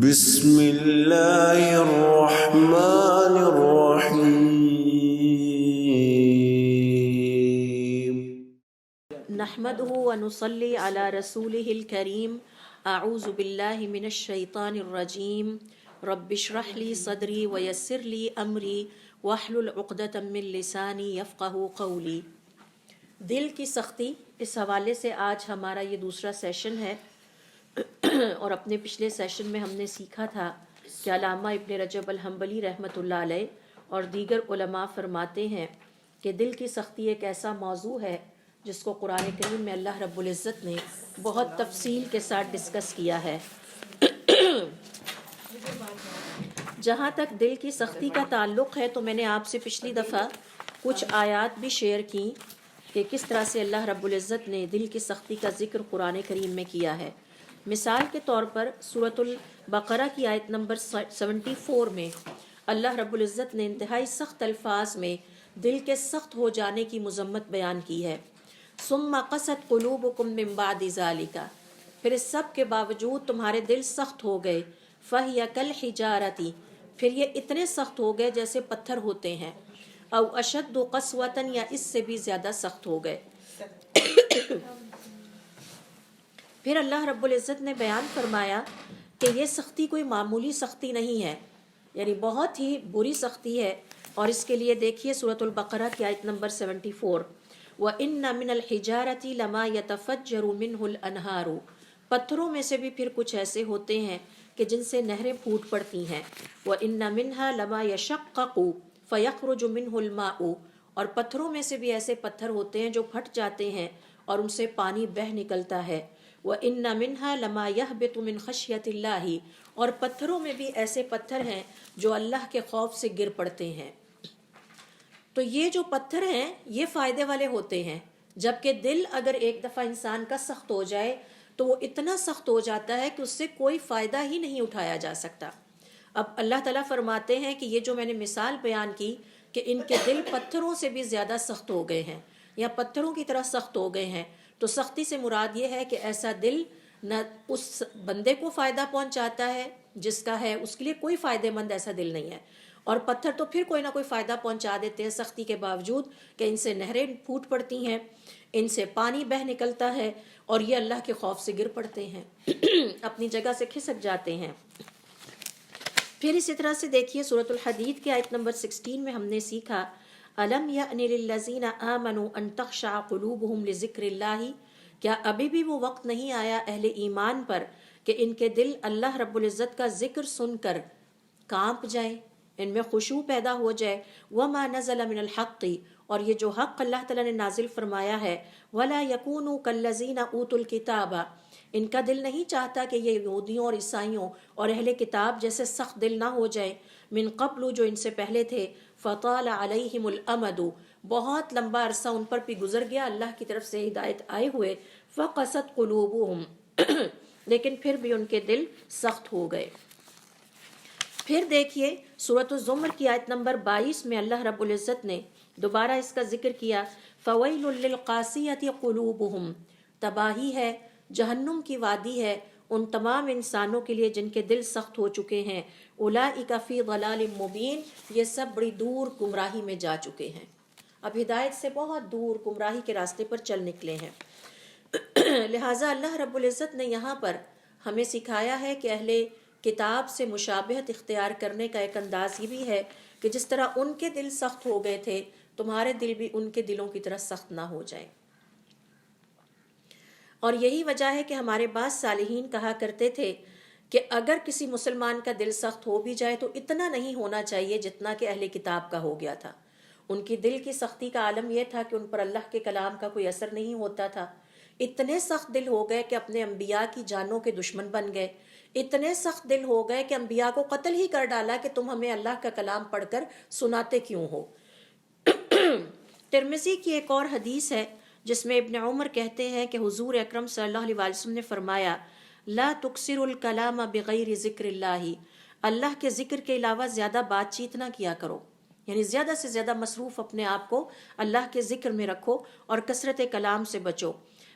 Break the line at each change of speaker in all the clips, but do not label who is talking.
بسم اللہ الرحمن الرحیم
نحمده ونصلي على رسوله الكريم. اعوذ باللہ من الشیطان الرجیم. رب اشرح لي صدری ويسر لي امری واحلل عقدۃ من لسانی یفقہوا قولی. دل کی سختی، اس حوالے سے آج ہمارا یہ دوسرا سیشن ہے، اور اپنے پچھلے سیشن میں ہم نے سیکھا تھا کہ علامہ ابن رجب الحنبلی رحمۃ اللہ علیہ اور دیگر علماء فرماتے ہیں کہ دل کی سختی ایک ایسا موضوع ہے جس کو قرآن کریم میں اللہ رب العزت نے بہت تفصیل کے ساتھ ڈسکس کیا ہے. جہاں تک دل کی سختی کا تعلق ہے تو میں نے آپ سے پچھلی دفعہ کچھ آیات بھی شیئر کی کہ کس طرح سے اللہ رب العزت نے دل کی سختی کا ذکر قرآن کریم میں کیا ہے. مثال کے طور پر سورۃ البقرہ کی آیت نمبر 74 میں اللہ رب العزت نے انتہائی سخت الفاظ میں دل کے سخت ہو جانے کی مذمت بیان کی ہے. ثم قست قلوبکم من بعد ذالک، پھر اس سب کے باوجود تمہارے دل سخت ہو گئے. فہی کالحجارۃ، پھر یہ اتنے سخت ہو گئے جیسے پتھر ہوتے ہیں. او اشد قسوۃ، یا اس سے بھی زیادہ سخت ہو گئے. پھر اللہ رب العزت نے بیان فرمایا کہ یہ سختی کوئی معمولی سختی نہیں ہے، یعنی بہت ہی بری سختی ہے. اور اس کے لیے دیکھیے سورۃ البقرہ کی آیت نمبر 74. وَإِنَّ مِنَ الْحِجَارَةِ لَمَا يَتَفَجَّرُ مِنْهُ الْأَنْهَارُ، پتھروں میں سے بھی پھر کچھ ایسے ہوتے ہیں کہ جن سے نہریں پھوٹ پڑتی ہیں. وَإِنَّ مِنْهَا لَمَا يَشَقَّقُ فَيَخْرُجُ مِنْهُ الْمَاءُ، اور پتھروں میں سے بھی ایسے پتھر ہوتے ہیں جو پھٹ جاتے ہیں اور ان سے پانی بہہ نکلتا ہے. وَإِنَّ مِنْهَا لَمَا يَهْبِطُ مِنْ خَشْيَةِ اللَّهِ، اور پتھروں میں بھی ایسے پتھر ہیں جو اللہ کے خوف سے گر پڑتے ہیں. تو یہ جو پتھر ہیں یہ فائدے والے ہوتے ہیں، جبکہ دل اگر ایک دفعہ انسان کا سخت ہو جائے تو وہ اتنا سخت ہو جاتا ہے کہ اس سے کوئی فائدہ ہی نہیں اٹھایا جا سکتا. اب اللہ تعالیٰ فرماتے ہیں کہ یہ جو میں نے مثال بیان کی کہ ان کے دل پتھروں سے بھی زیادہ سخت ہو گئے ہیں یا پتھروں کی طرح سخت ہو گئے ہیں، تو سختی سے مراد یہ ہے کہ ایسا دل نہ اس بندے کو فائدہ پہنچاتا ہے جس کا ہے، اس کے لیے کوئی فائدہ مند ایسا دل نہیں ہے. اور پتھر تو پھر کوئی نہ کوئی فائدہ پہنچا دیتے ہیں سختی کے باوجود، کہ ان سے نہریں پھوٹ پڑتی ہیں، ان سے پانی بہہ نکلتا ہے، اور یہ اللہ کے خوف سے گر پڑتے ہیں، اپنی جگہ سے کھسک جاتے ہیں. پھر اسی طرح سے دیکھیے سورۃ الحدید کے آیت نمبر 16 میں ہم نے سیکھا الم یأن للذین آمنوا ان تخشع قلوبہم لذکر اللہ، کیا ابھی بھی وہ وقت نہیں آیا اہل ایمان پر کہ ان کے دل اللہ رب العزت کا ذکر سن کر کانپ جائیں، ان میں خشوع پیدا ہو جائے. وما نزل من الحق، اور یہ جو حق اللہ تعالیٰ نے نازل فرمایا ہے. ولا یکونوا کالذین اوتوا الکتاب، ان کا دل نہیں چاہتا کہ یہ یہودیوں اور عیسائیوں اور اہل کتاب جیسے سخت دل نہ ہو جائے. من قبل، جو ان سے پہلے تھے. فطال علیہم الامد، بہت لمبا عرصہ ان پر بھی گزر گیا اللہ کی طرف سے ہدایت آئے ہوئے. فقست قلوبہم، لیکن پھر بھی ان کے دل سخت ہو گئے. پھر دیکھیے سورۃ الزمر کی آیت نمبر 22 میں اللہ رب العزت نے دوبارہ اس کا ذکر کیا. فویل للقاسیۃ قلوبہم، تباہی ہے، جہنم کی وادی ہے ان تمام انسانوں کے لیے جن کے دل سخت ہو چکے ہیں. اولئک فی ضلال مبین، یہ سب بڑی دور گمراہی میں جا چکے ہیں، اب ہدایت سے بہت دور گمراہی کے راستے پر چل نکلے ہیں. لہٰذا اللہ رب العزت نے یہاں پر ہمیں سکھایا ہے کہ اہل کتاب سے مشابہت اختیار کرنے کا ایک انداز یہ بھی ہے کہ جس طرح ان کے دل سخت ہو گئے تھے تمہارے دل بھی ان کے دلوں کی طرح سخت نہ ہو جائیں. اور یہی وجہ ہے کہ ہمارے بعض صالحین کہا کرتے تھے کہ اگر کسی مسلمان کا دل سخت ہو بھی جائے تو اتنا نہیں ہونا چاہیے جتنا کہ اہل کتاب کا ہو گیا تھا. ان کی دل کی سختی کا عالم یہ تھا کہ ان پر اللہ کے کلام کا کوئی اثر نہیں ہوتا تھا. اتنے سخت دل ہو گئے کہ اپنے انبیاء کی جانوں کے دشمن بن گئے. اتنے سخت دل ہو گئے کہ انبیاء کو قتل ہی کر ڈالا کہ تم ہمیں اللہ کا کلام پڑھ کر سناتے کیوں ہو. ترمذی کی ایک اور حدیث ہے جس میں ابن عمر کہتے ہیں کہ حضور اکرم صلی اللہ علیہ وسلم نے فرمایا لا تکثر الکلام بغیر ذکر اللہ، اللہ کے ذکر کے علاوہ زیادہ بات چیت نہ کیا کرو، یعنی زیادہ سے زیادہ مصروف اپنے آپ کو اللہ کے ذکر میں رکھو اور کثرت کلام سے بچو.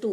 2,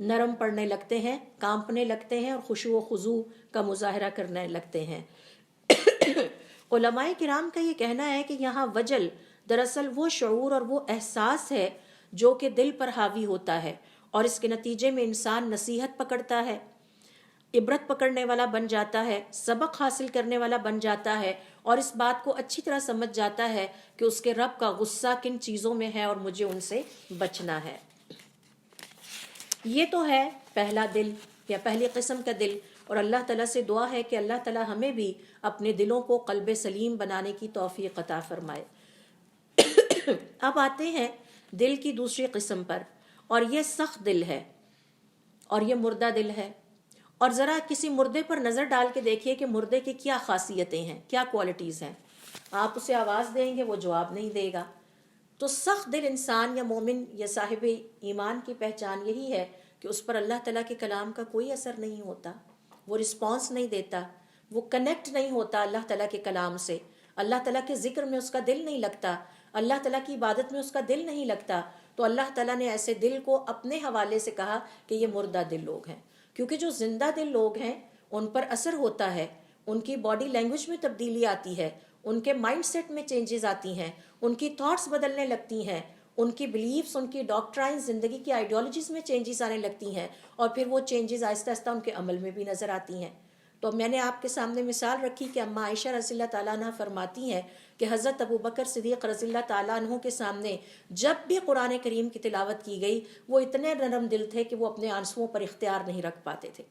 نرم پڑنے لگتے ہیں، کانپنے لگتے ہیں اور خشوع و خضوع کا مظاہرہ کرنے لگتے ہیں۔ علماء کرام کا یہ کہنا ہے کہ یہاں وجل دراصل وہ شعور اور وہ احساس ہے جو کہ دل پر حاوی ہوتا ہے، اور اس کے نتیجے میں انسان نصیحت پکڑتا ہے، عبرت پکڑنے والا بن جاتا ہے، سبق حاصل کرنے والا بن جاتا ہے، اور اس بات کو اچھی طرح سمجھ جاتا ہے کہ اس کے رب کا غصہ کن چیزوں میں ہے اور مجھے ان سے بچنا ہے۔ یہ تو ہے پہلا دل یا پہلی قسم کا دل، اور اللہ تعالیٰ سے دعا ہے کہ اللہ تعالیٰ ہمیں بھی اپنے دلوں کو قلب سلیم بنانے کی توفیق عطا فرمائے۔ اب آتے ہیں دل کی دوسری قسم پر، اور یہ سخت دل ہے اور یہ مردہ دل ہے۔ اور ذرا کسی مردے پر نظر ڈال کے دیکھیے کہ مردے کی کیا خاصیتیں ہیں، کیا کوالٹیز ہیں۔ آپ اسے آواز دیں گے وہ جواب نہیں دے گا۔ تو سخت دل انسان یا مومن یا صاحب ایمان کی پہچان یہی ہے کہ اس پر اللہ تعالیٰ کے کلام کا کوئی اثر نہیں ہوتا، وہ رسپانس نہیں دیتا، وہ کنیکٹ نہیں ہوتا اللہ تعالیٰ کے کلام سے، اللہ تعالیٰ کے ذکر میں اس کا دل نہیں لگتا، اللہ تعالیٰ کی عبادت میں اس کا دل نہیں لگتا۔ تو اللہ تعالیٰ نے ایسے دل کو اپنے حوالے سے کہا کہ یہ مردہ دل لوگ ہیں، کیونکہ جو زندہ دل لوگ ہیں ان پر اثر ہوتا ہے، ان کی باڈی لینگویج میں تبدیلی آتی ہے، ان کے مائنڈ سیٹ میں چینجز آتی ہیں، ان کی تھاٹس بدلنے لگتی ہیں، ان کی بلیفز، ان کی ڈاکٹرائنز، زندگی کی آئیڈیالوجیز میں چینجز آنے لگتی ہیں، اور پھر وہ چینجز آہستہ آہستہ ان کے عمل میں بھی نظر آتی ہیں۔ تو میں نے آپ کے سامنے مثال رکھی کہ اماں عائشہ رضی اللہ تعالیٰ عنہ فرماتی ہیں کہ حضرت ابوبکر صدیق رضی اللہ تعالیٰ عنہ کے سامنے جب بھی قرآن کریم کی تلاوت کی گئی وہ اتنے نرم دل تھے کہ وہ اپنے آنسوؤں پر اختیار نہیں رکھ پاتے تھے۔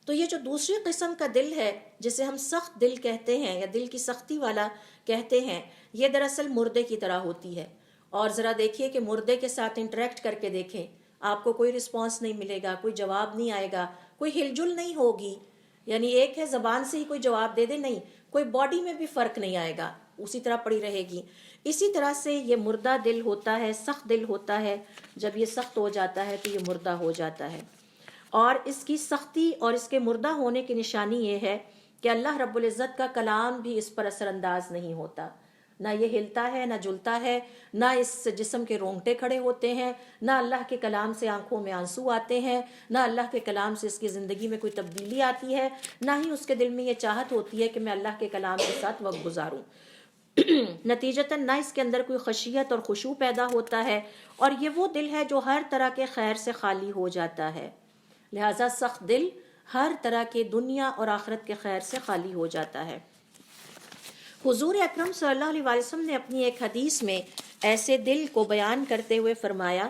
تو یہ جو دوسری قسم کا دل ہے جسے ہم سخت دل کہتے ہیں یا دل کی سختی والا کہتے ہیں، یہ دراصل مردے کی طرح ہوتی ہے۔ اور ذرا دیکھیے کہ مردے کے ساتھ انٹریکٹ کر کے دیکھیں، آپ کو کوئی رسپانس نہیں ملے گا، کوئی جواب نہیں آئے گا، کوئی ہل جل نہیں ہوگی۔ یعنی ایک ہے زبان سے ہی کوئی جواب دے دے، نہیں، کوئی باڈی میں بھی فرق نہیں آئے گا، اسی طرح پڑی رہے گی۔ اسی طرح سے یہ مردہ دل ہوتا ہے، سخت دل ہوتا ہے۔ جب یہ سخت ہو جاتا ہے تو یہ مردہ ہو جاتا ہے۔ اور اس کی سختی اور اس کے مردہ ہونے کی نشانی یہ ہے کہ اللہ رب العزت کا کلام بھی اس پر اثر انداز نہیں ہوتا، نہ یہ ہلتا ہے، نہ جلتا ہے، نہ اس جسم کے رونگٹے کھڑے ہوتے ہیں، نہ اللہ کے کلام سے آنکھوں میں آنسو آتے ہیں، نہ اللہ کے کلام سے اس کی زندگی میں کوئی تبدیلی آتی ہے، نہ ہی اس کے دل میں یہ چاہت ہوتی ہے کہ میں اللہ کے کلام کے ساتھ وقت گزاروں۔ نتیجتاً نہ اس کے اندر کوئی خشیت اور خشوع پیدا ہوتا ہے، اور یہ وہ دل ہے جو ہر طرح کے خیر سے خالی ہو جاتا ہے۔ لہٰذا سخت دل ہر طرح کے دنیا اور آخرت کے خیر سے خالی ہو جاتا ہے۔ حضور اکرم صلی اللہ علیہ وسلم نے اپنی ایک حدیث میں ایسے دل کو بیان کرتے ہوئے فرمایا،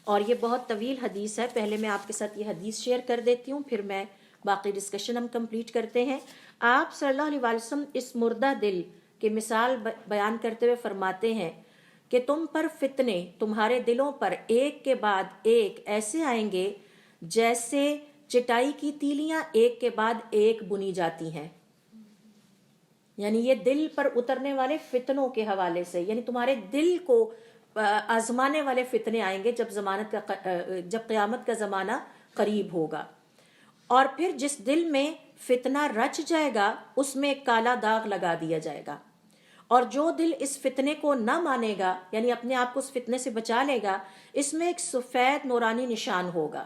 اور یہ بہت طویل حدیث ہے، پہلے میں آپ کے ساتھ یہ حدیث شیئر کر دیتی ہوں، پھر میں باقی ڈسکشن ہم کمپلیٹ کرتے ہیں۔ آپ صلی اللہ علیہ وسلم اس مردہ دل کی مثال بیان کرتے ہوئے فرماتے ہیں کہ تم پر فتنے تمہارے دلوں پر ایک کے بعد ایک ایسے آئیں گے جیسے چٹائی کی تیلیاں ایک کے بعد ایک بنی جاتی ہیں۔ یعنی یہ دل پر اترنے والے فتنوں کے حوالے سے، یعنی تمہارے دل کو آزمانے والے فتنے آئیں گے جب قیامت کا زمانہ قریب ہوگا۔ اور پھر جس دل میں فتنہ رچ جائے گا اس میں ایک کالا داغ لگا دیا جائے گا، اور جو دل اس فتنے کو نہ مانے گا، یعنی اپنے آپ کو اس فتنے سے بچا لے گا، اس میں ایک سفید نورانی نشان ہوگا۔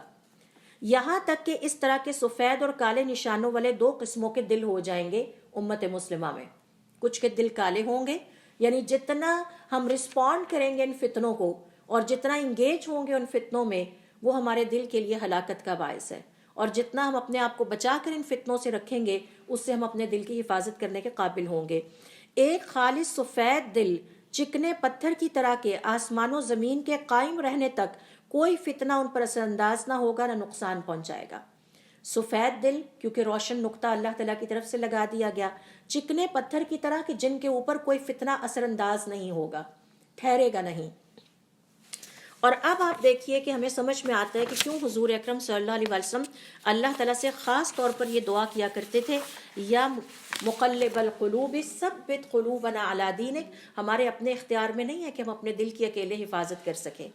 یہاں تک کہ اس طرح کے سفید اور کالے نشانوں والے دو قسموں کے دل ہو جائیں گے امت مسلمہ میں۔ کچھ کے دل کالے ہوں گے، یعنی جتنا ہم رسپونڈ کریں گے ان فتنوں کو اور جتنا انگیج ہوں گے ان فتنوں میں، وہ ہمارے دل کے لیے ہلاکت کا باعث ہے، اور جتنا ہم اپنے آپ کو بچا کر ان فتنوں سے رکھیں گے اس سے ہم اپنے دل کی حفاظت کرنے کے قابل ہوں گے۔ ایک خالص سفید دل چکنے پتھر کی طرح کے آسمان و زمین کے قائم رہنے تک کوئی فتنہ ان پر اثر انداز نہ ہوگا، نہ نقصان پہنچائے گا۔ سفید دل کیونکہ روشن نقطہ اللہ تعالیٰ کی طرف سے لگا دیا گیا، چکنے پتھر کی طرح کہ جن کے اوپر کوئی فتنہ اثر انداز نہیں ہوگا، ٹھہرے گا نہیں۔ اور اب آپ دیکھیے کہ ہمیں سمجھ میں آتا ہے کہ کیوں حضور اکرم صلی اللہ علیہ وسلم اللہ تعالیٰ سے خاص طور پر یہ دعا کیا کرتے تھے، یا مقلب القلوب ثبت قلوبنا علی دینک۔ ہمارے اپنے اختیار میں نہیں ہے کہ ہم اپنے دل کی اکیلے حفاظت کر سکیں۔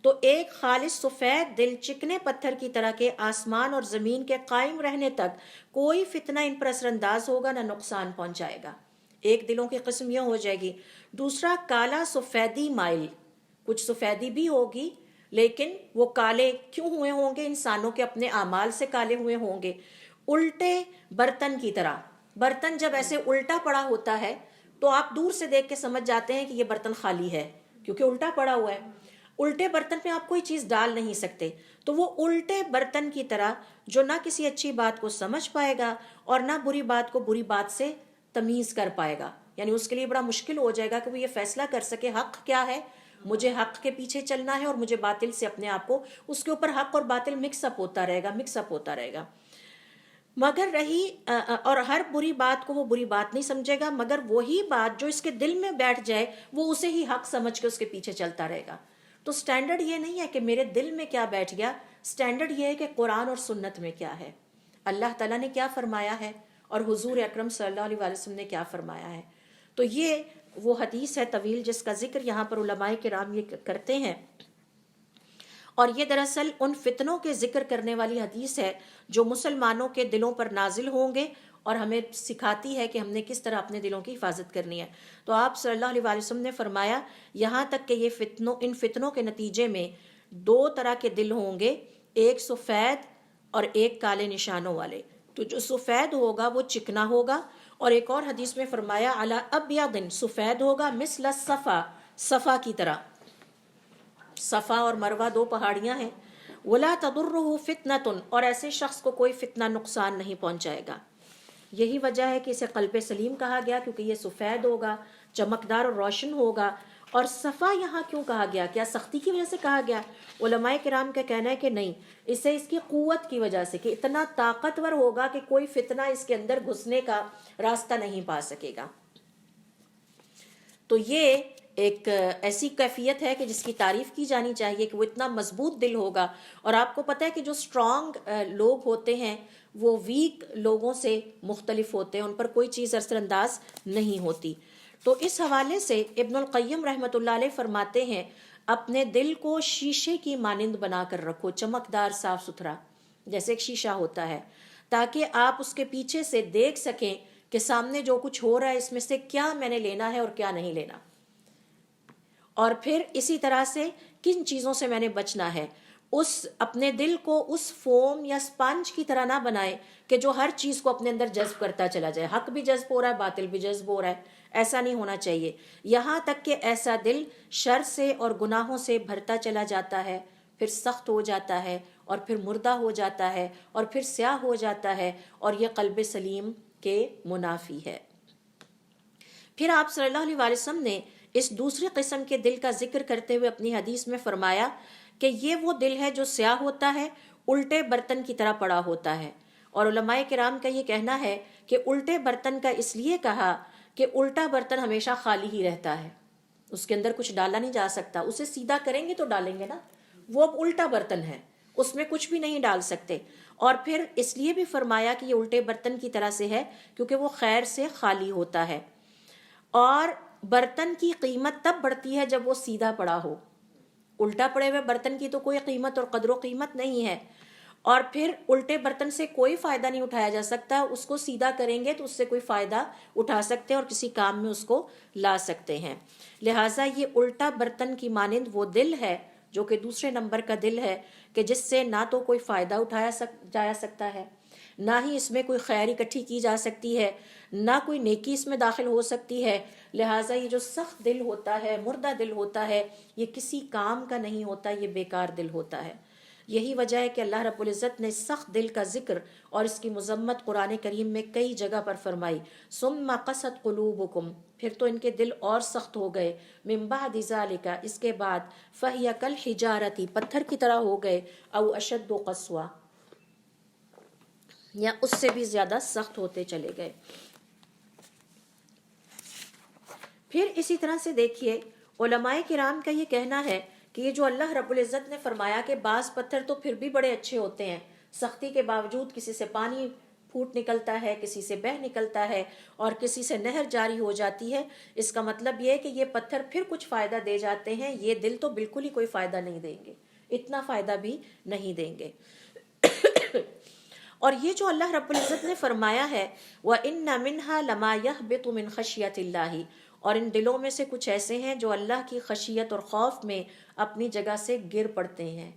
تو ایک خالص سفید دل چکنے پتھر کی طرح کے آسمان اور زمین کے قائم رہنے تک کوئی فتنہ ان پر اثر انداز ہوگا، نہ نقصان پہنچائے گا۔ ایک دلوں کی قسم یہ ہو جائے گی۔ دوسرا کالا سفیدی مائل، کچھ سفیدی بھی ہوگی لیکن وہ کالے کیوں ہوئے ہوں گے؟ انسانوں کے اپنے اعمال سے کالے ہوئے ہوں گے، الٹے برتن کی طرح۔ برتن جب ایسے الٹا پڑا ہوتا ہے تو آپ دور سے دیکھ کے سمجھ جاتے ہیں کہ یہ برتن خالی ہے، کیونکہ الٹا پڑا ہوا ہے۔ الٹے برتن میں آپ کوئی چیز ڈال نہیں سکتے، تو وہ الٹے برتن کی طرح جو نہ کسی اچھی بات کو سمجھ پائے گا اور نہ بری بات کو بری بات سے تمیز کر پائے گا، یعنی اس کے لیے بڑا مشکل ہو جائے گا کہ وہ یہ فیصلہ کر سکے حق کیا ہے، مجھے حق کے پیچھے چلنا ہے اور مجھے باطل سے اپنے آپ کو، اس کے اوپر حق اور باطل مکس اپ ہوتا رہے گا۔ مگر رہی اور ہر بری بات کو وہ بری بات نہیں سمجھے گا، مگر وہی بات جو اس کے دل میں بیٹھ جائے وہ اسے ہی حق سمجھ کے اس کے پیچھے چلتا رہے گا۔ تو سٹینڈرڈ یہ نہیں ہے کہ میرے دل میں کیا بیٹھ گیا، سٹینڈرڈ یہ ہے کہ قرآن اور سنت میں کیا ہے، اللہ تعالیٰ نے کیا فرمایا ہے اور حضور اکرم صلی اللہ علیہ وسلم نے کیا فرمایا ہے۔ تو یہ وہ حدیث ہے طویل جس کا ذکر یہاں پر علماء کرام یہ کرتے ہیں، اور یہ دراصل ان فتنوں کے ذکر کرنے والی حدیث ہے جو مسلمانوں کے دلوں پر نازل ہوں گے، اور ہمیں سکھاتی ہے کہ ہم نے کس طرح اپنے دلوں کی حفاظت کرنی ہے۔ تو آپ صلی اللہ علیہ وسلم نے فرمایا یہاں تک کہ یہ ان فتنوں کے نتیجے میں 2 طرح کے دل ہوں گے، ایک سفید اور ایک کالے نشانوں والے۔ تو جو سفید ہوگا وہ چکنا ہوگا، اور ایک اور حدیث میں فرمایا علی ابیض، سفید ہوگا مثل الصفا، صفا کی طرح۔ صفا اور مروہ 2 پہاڑیاں ہیں۔ ولا تضرہ فتنۃ، اور ایسے شخص کو کوئی فتنہ نقصان نہیں پہنچائے گا۔ یہی وجہ ہے کہ اسے قلب سلیم کہا گیا، کیونکہ یہ سفید ہوگا، چمکدار اور روشن ہوگا۔ اور صفا یہاں کیوں کہا گیا؟ کیا سختی کی وجہ سے کہا گیا؟ علماء کرام کا کہنا ہے کہ نہیں، اسے اس کی قوت کی وجہ سے، کہ اتنا طاقتور ہوگا کہ کوئی فتنہ اس کے اندر گھسنے کا راستہ نہیں پا سکے گا۔ تو یہ ایک ایسی کیفیت ہے کہ جس کی تعریف کی جانی چاہیے کہ وہ اتنا مضبوط دل ہوگا۔ اور آپ کو پتہ ہے کہ جو اسٹرانگ لوگ ہوتے ہیں وہ ویک لوگوں سے مختلف ہوتے ہیں، ان پر کوئی چیز اثر انداز نہیں ہوتی۔ تو اس حوالے سے ابن القیم رحمۃ اللہ علیہ فرماتے ہیں اپنے دل کو شیشے کی مانند بنا کر رکھو، چمکدار، صاف ستھرا، جیسے ایک شیشہ ہوتا ہے، تاکہ آپ اس کے پیچھے سے دیکھ سکیں کہ سامنے جو کچھ ہو رہا ہے اس میں سے کیا میں نے لینا ہے اور کیا نہیں لینا، اور پھر اسی طرح سے کن چیزوں سے میں نے بچنا ہے۔ اپنے دل کو اس فوم یا سپنج کی طرح نہ بنائے کہ جو ہر چیز کو اپنے اندر جذب کرتا چلا جائے، حق بھی جذب ہو رہا ہے، باطل بھی جذب ہو رہا ہے، ایسا نہیں ہونا چاہیے۔ یہاں تک کہ ایسا دل شر سے اور گناہوں سے بھرتا چلا جاتا ہے، پھر سخت ہو جاتا ہے، اور پھر مردہ ہو جاتا ہے، اور پھر سیاہ ہو جاتا ہے، اور یہ قلب سلیم کے منافی ہے۔ پھر آپ صلی اللہ علیہ وسلم نے اس دوسری قسم کے دل کا ذکر کرتے ہوئے اپنی حدیث میں فرمایا کہ یہ وہ دل ہے جو سیاہ ہوتا ہے، الٹے برتن کی طرح پڑا ہوتا ہے۔ اور علماء کرام کا یہ کہنا ہے کہ الٹے برتن کا اس لیے کہا کہ الٹا برتن ہمیشہ خالی ہی رہتا ہے، اس کے اندر کچھ ڈالا نہیں جا سکتا، اسے سیدھا کریں گے تو ڈالیں گے نا، وہ اب الٹا برتن ہے، اس میں کچھ بھی نہیں ڈال سکتے۔ اور پھر اس لیے بھی فرمایا کہ یہ الٹے برتن کی طرح سے ہے کیونکہ وہ خیر سے خالی ہوتا ہے، اور برتن کی قیمت تب بڑھتی ہے جب وہ سیدھا پڑا ہو۔ الٹا پڑے ہوئے برتن کی تو کوئی قیمت اور قدر و قیمت نہیں ہے، اور پھر الٹے برتن سے کوئی فائدہ نہیں اٹھایا جا سکتا، اس کو سیدھا کریں گے تو اس سے کوئی فائدہ اٹھا سکتے ہیں اور کسی کام میں اس کو لا سکتے ہیں۔ لہٰذا یہ الٹا برتن کی مانند وہ دل ہے جو کہ دوسرے نمبر کا دل ہے، کہ جس سے نہ تو کوئی فائدہ اٹھایا جا سکتا ہے، نہ ہی اس میں کوئی خیر اکٹھی کی جا سکتی ہے، نہ کوئی نیکی اس میں داخل ہو سکتی ہے۔ لہٰذا یہ جو سخت دل ہوتا ہے، مردہ دل ہوتا ہے، یہ کسی کام کا نہیں ہوتا، یہ بیکار دل ہوتا ہے۔ یہی وجہ ہے کہ اللہ رب العزت نے سخت دل کا ذکر اور اس کی مذمت قرآن کریم میں کئی جگہ پر فرمائی۔ ثم قست قلوبکم، پھر تو ان کے دل اور سخت ہو گئے، من بعد ذالک، اس کے بعد، فہی کالحجارۃ، پتھر کی طرح ہو گئے، او اشد قسوہ، یا اس سے بھی زیادہ سخت ہوتے چلے گئے۔ پھر اسی طرح سے دیکھیے علماء کرام کا یہ کہنا ہے کہ یہ جو اللہ رب العزت نے فرمایا کہ بعض پتھر تو پھر بھی بڑے اچھے ہوتے ہیں، سختی کے باوجود کسی سے پانی پھوٹ نکلتا ہے، کسی سے بہہ نکلتا ہے، اور کسی سے نہر جاری ہو جاتی ہے، اس کا مطلب یہ ہے کہ یہ پتھر پھر کچھ فائدہ دے جاتے ہیں، یہ دل تو بالکل ہی کوئی فائدہ نہیں دیں گے، اتنا فائدہ بھی نہیں دیں گے۔ اور یہ جو اللہ رب العزت نے فرمایا ہے وَإِنَّ مِنْهَا لَمَا يَهْبِطُ مِنْ خَشْيَةِ اللَّهِ، اور ان دلوں میں سے کچھ ایسے ہیں جو اللہ کی خشیت اور خوف میں اپنی جگہ سے گر پڑتے ہیں۔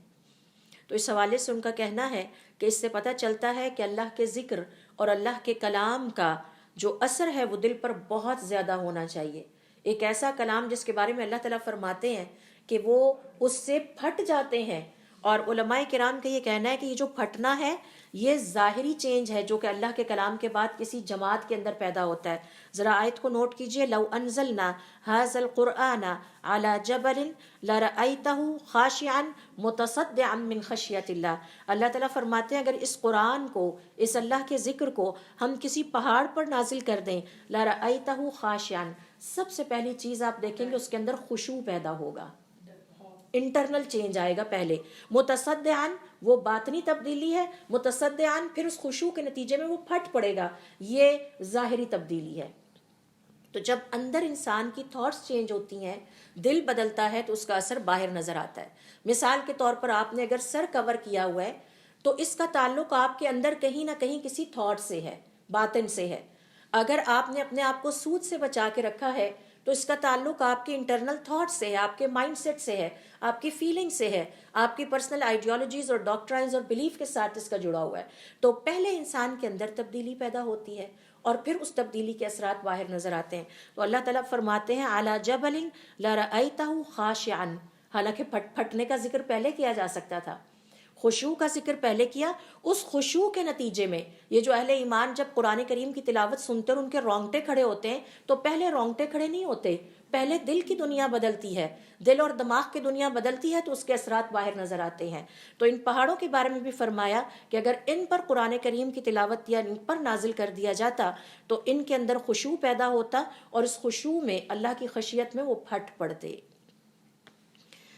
تو اس حوالے سے ان کا کہنا ہے کہ اس سے پتہ چلتا ہے کہ اللہ کے ذکر اور اللہ کے کلام کا جو اثر ہے وہ دل پر بہت زیادہ ہونا چاہیے۔ ایک ایسا کلام جس کے بارے میں اللہ تعالیٰ فرماتے ہیں کہ وہ اس سے پھٹ جاتے ہیں، اور علماء کرام کا یہ کہنا ہے کہ یہ جو پھٹنا ہے یہ ظاہری چینج ہے جو کہ اللہ کے کلام کے بعد کسی جماعت کے اندر پیدا ہوتا ہے۔ ذرا آیت کو نوٹ کیجئے، لو انزلنا هذا القرآن على جبل لرأيته خاشعا متصدعا من خشیت اللہ۔ اللہ تعالیٰ فرماتے ہیں اگر اس قرآن کو، اس اللہ کے ذکر کو ہم کسی پہاڑ پر نازل کر دیں، لرأيته خاشعا، سب سے پہلی چیز آپ دیکھیں گے اس کے اندر خشوع پیدا ہوگا، انٹرنل چینج آئے گا پہلے۔ متصدعاً وہ باطنی تبدیلی ہے، متصدعاً پھر اس خشوع کے نتیجے میں وہ پھٹ پڑے گا، یہ ظاہری تبدیلی ہے۔ تو جب اندر انسان کی تھاٹس چینج ہوتی ہیں، دل بدلتا ہے، تو اس کا اثر باہر نظر آتا ہے۔ مثال کے طور پر آپ نے اگر سر کور کیا ہوا ہے تو اس کا تعلق آپ کے اندر کہیں نہ کہیں کسی تھاٹ سے ہے، باطن سے ہے۔ اگر آپ نے اپنے آپ کو سود سے بچا کے رکھا ہے تو اس کا تعلق آپ کے انٹرنل تھاٹ سے ہے، آپ کے مائنڈ سیٹ سے ہے، آپ کی فیلنگ سے ہے، آپ کی پرسنل آئیڈیالوجیز اور ڈاکٹرائنز اور بلیف کے ساتھ اس کا جڑا ہوا ہے۔ تو پہلے انسان کے اندر تبدیلی پیدا ہوتی ہے اور پھر اس تبدیلی کے اثرات باہر نظر آتے ہیں۔ تو اللہ تعالیٰ فرماتے ہیں علی جبل لرأیتہ خاشعا، حالانکہ پھٹنے کا ذکر پہلے کیا جا سکتا تھا، خشوع کا ذکر پہلے کیا۔ اس خشوع کے نتیجے میں یہ جو اہل ایمان جب قرآن کریم کی تلاوت سنتے اور ان کے رونگٹے کھڑے ہوتے ہیں تو پہلے رونگٹے کھڑے نہیں ہوتے، پہلے دل کی دنیا بدلتی ہے، دل اور دماغ کی دنیا بدلتی ہے تو اس کے اثرات باہر نظر آتے ہیں۔ تو ان پہاڑوں کے بارے میں بھی فرمایا کہ اگر ان پر قرآن کریم کی تلاوت یا ان پر نازل کر دیا جاتا تو ان کے اندر خشوع پیدا ہوتا اور اس خشوع میں اللہ کی خشیت میں وہ پھٹ پڑتے۔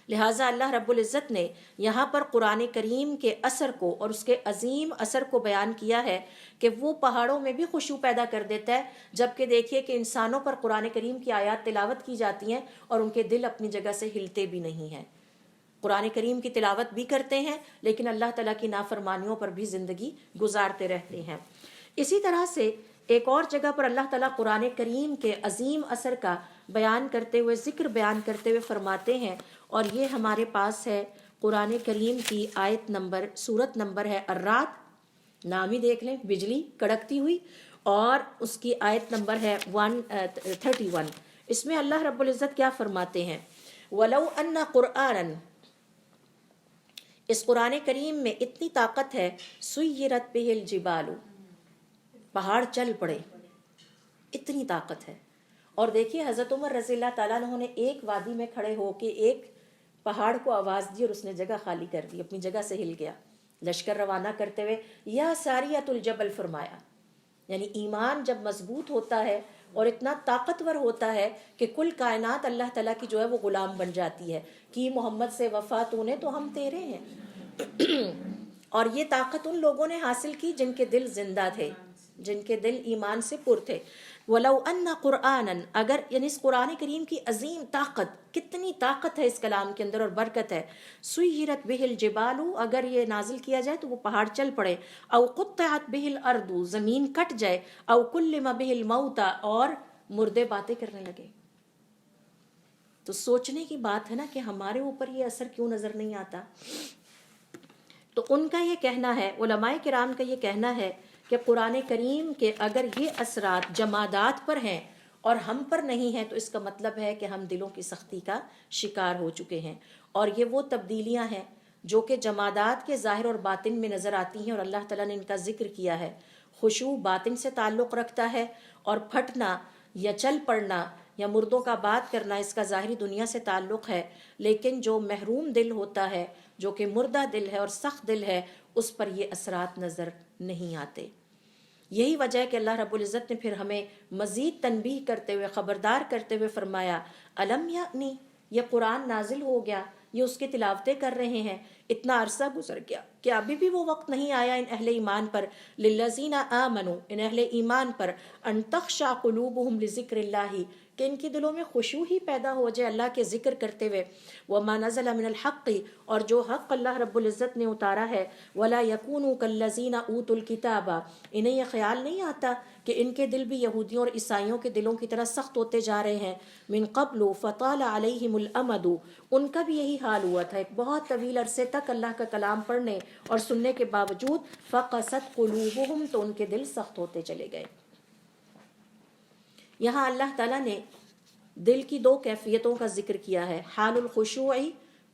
لہٰذا اللہ رب العزت نے یہاں پر قرآن کریم کے اثر کو اور اس کے عظیم اثر کو بیان کیا ہے کہ وہ پہاڑوں میں بھی خشوع پیدا کر دیتا ہے، جبکہ دیکھیے کہ انسانوں پر قرآن کریم کی آیات تلاوت کی جاتی ہیں اور ان کے دل اپنی جگہ سے ہلتے بھی نہیں ہیں۔ قرآن کریم کی تلاوت بھی کرتے ہیں لیکن اللہ تعالیٰ کی نافرمانیوں پر بھی زندگی گزارتے رہتے ہیں۔ اسی طرح سے ایک اور جگہ پر اللہ تعالیٰ قرآن کریم کے عظیم اثر کا بیان کرتے ہوئے، ذکر بیان کرتے ہوئے فرماتے ہیں، اور یہ ہمارے پاس ہے قرآن کریم کی آیت نمبر، سورت نمبر ہے الرعد، نام ہی دیکھ لیں، بجلی کڑکتی ہوئی، اور اس کی آیت نمبر ہے 131۔ اس میں اللہ رب العزت کیا فرماتے ہیں؟ وَلَوْ أَنَّ قُرْآنًا، اس قرآن کریم میں اتنی طاقت ہے، سُيِّرَتْ بِهِ الْجِبَالُ، پہاڑ چل پڑے، اتنی طاقت ہے۔ اور دیکھیے حضرت عمر رضی اللہ تعالیٰ عنہ نے ایک وادی میں کھڑے ہو کے ایک پہاڑ کو آواز دی اور اس نے جگہ خالی کر دی، اپنی جگہ سے ہل گیا۔ لشکر روانہ کرتے ہوئے یا ساریۃ الجبل فرمایا، یعنی ایمان جب مضبوط ہوتا ہے اور اتنا طاقتور ہوتا ہے کہ کل کائنات اللہ تعالیٰ کی جو ہے وہ غلام بن جاتی ہے کہ محمد سے وفا تو نے تو ہم تیرے ہیں۔ اور یہ طاقت ان لوگوں نے حاصل کی جن کے دل زندہ تھے، جن کے دل ایمان سے پر تھے۔ وَلَوْ أَنَّ قُرْآنًا، اگر یعنی اس قرآن کریم کی عظیم طاقت، کتنی طاقت ہے اس کلام کے اندر اور برکت ہے، سُيِّرَتْ بِهِ الْجِبَالُ، اگر یہ نازل کیا جائے تو وہ پہاڑ چل پڑے، أَوْ قُطِّعَتْ بِهِ الْأَرْضُ، زمین کٹ جائے، أَوْ كُلِّمَ بِهِ الْمَوْتَى، اور مردے باتیں کرنے لگے۔ تو سوچنے کی بات ہے نا کہ ہمارے اوپر یہ اثر کیوں نظر نہیں آتا۔ تو ان کا یہ کہنا ہے، علماء کرام کا یہ کہنا ہے کہ قرآن کریم کے اگر یہ اثرات جمادات پر ہیں اور ہم پر نہیں ہیں تو اس کا مطلب ہے کہ ہم دلوں کی سختی کا شکار ہو چکے ہیں، اور یہ وہ تبدیلیاں ہیں جو کہ جمادات کے ظاہر اور باطن میں نظر آتی ہیں، اور اللہ تعالیٰ نے ان کا ذکر کیا ہے۔ خشوع باطن سے تعلق رکھتا ہے، اور پھٹنا یا چل پڑنا یا مردوں کا بات کرنا اس کا ظاہری دنیا سے تعلق ہے، لیکن جو محروم دل ہوتا ہے، جو کہ مردہ دل ہے اور سخت دل ہے، اس پر یہ اثرات نظر نہیں آتے۔ یہی وجہ ہے کہ اللہ رب العزت نے پھر ہمیں مزید تنبیہ کرتے ہوئے، خبردار کرتے ہوئے فرمایا، الم یعنی، یہ قرآن نازل ہو گیا، یہ اس کی تلاوتیں کر رہے ہیں، اتنا عرصہ گزر گیا، کہ ابھی بھی وہ وقت نہیں آیا ان اہل ایمان پر، للذین آمنوا، ان اہل ایمان پر، ان تخشع قلوبہم لذکر اللہ، کہ ان کی دلوں میں خشوع ہی پیدا ہو جائے اللہ کے ذکر کرتے ہوئے، وما نزل من الحق، اور جو حق اللہ رب العزت نے اتارا ہے، ولا یکونوا کالذین اوتوا الکتاب، انہیں یہ خیال نہیں آتا کہ ان کے دل بھی یہودیوں اور عیسائیوں کے دلوں کی طرح سخت ہوتے جا رہے ہیں. من قبل فطال علیہم الامد، ان کا بھی یہی حال ہوا تھا، ایک بہت طویل عرصے تک اللہ کا کلام پڑھنے اور سننے کے باوجود. فقست قلوبہم، تو ان کے دل سخت ہوتے چلے گئے. یہاں اللہ تعالیٰ نے دل کی دو کیفیتوں کا ذکر کیا ہے. حال الخشوع،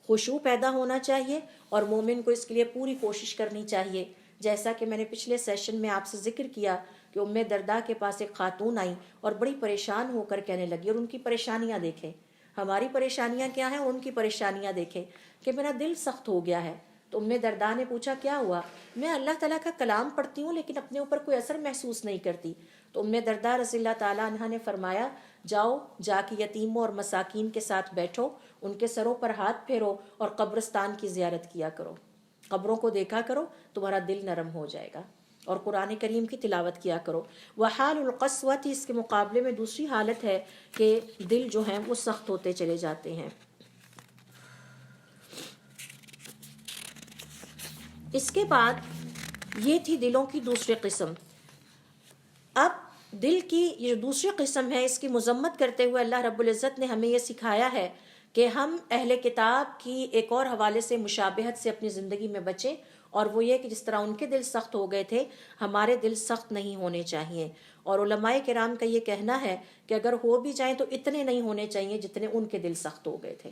خشوع پیدا ہونا چاہیے اور مومن کو اس کے لیے پوری کوشش کرنی چاہیے. جیسا کہ میں نے پچھلے سیشن میں آپ سے ذکر کیا کہ ام درداء کے پاس ایک خاتون آئی اور بڑی پریشان ہو کر کہنے لگی، اور ان کی پریشانیاں دیکھیں، ہماری پریشانیاں کیا ہیں اور ان کی پریشانیاں دیکھیں کہ میرا دل سخت ہو گیا ہے. تو ام درداء نے پوچھا کیا ہوا؟ میں اللہ تعالیٰ کا کلام پڑھتی ہوں لیکن اپنے اوپر کوئی اثر محسوس نہیں کرتی. تو ام درداء رضی اللہ تعالیٰ عنہ نے فرمایا، جاؤ جا کے یتیموں اور مساکین کے ساتھ بیٹھو، ان کے سروں پر ہاتھ پھیرو اور قبرستان کی زیارت کیا کرو، قبروں کو دیکھا کرو، تمہارا دل نرم ہو جائے گا، اور قرآن کریم کی تلاوت کیا کرو. وحال القسوۃ، اس کے مقابلے میں دوسری حالت ہے کہ دل جو ہیں وہ سخت ہوتے چلے جاتے ہیں. اس کے بعد یہ تھی دلوں کی دوسری قسم. اب دل کی یہ دوسری قسم ہے، اس کی مذمت کرتے ہوئے اللہ رب العزت نے ہمیں یہ سکھایا ہے کہ ہم اہل کتاب کی ایک اور حوالے سے مشابہت سے اپنی زندگی میں بچیں، اور وہ یہ کہ جس طرح ان کے دل سخت ہو گئے تھے ہمارے دل سخت نہیں ہونے چاہیے. اور علماء کرام کا یہ کہنا ہے کہ اگر ہو بھی جائیں تو اتنے نہیں ہونے چاہیے جتنے ان کے دل سخت ہو گئے تھے.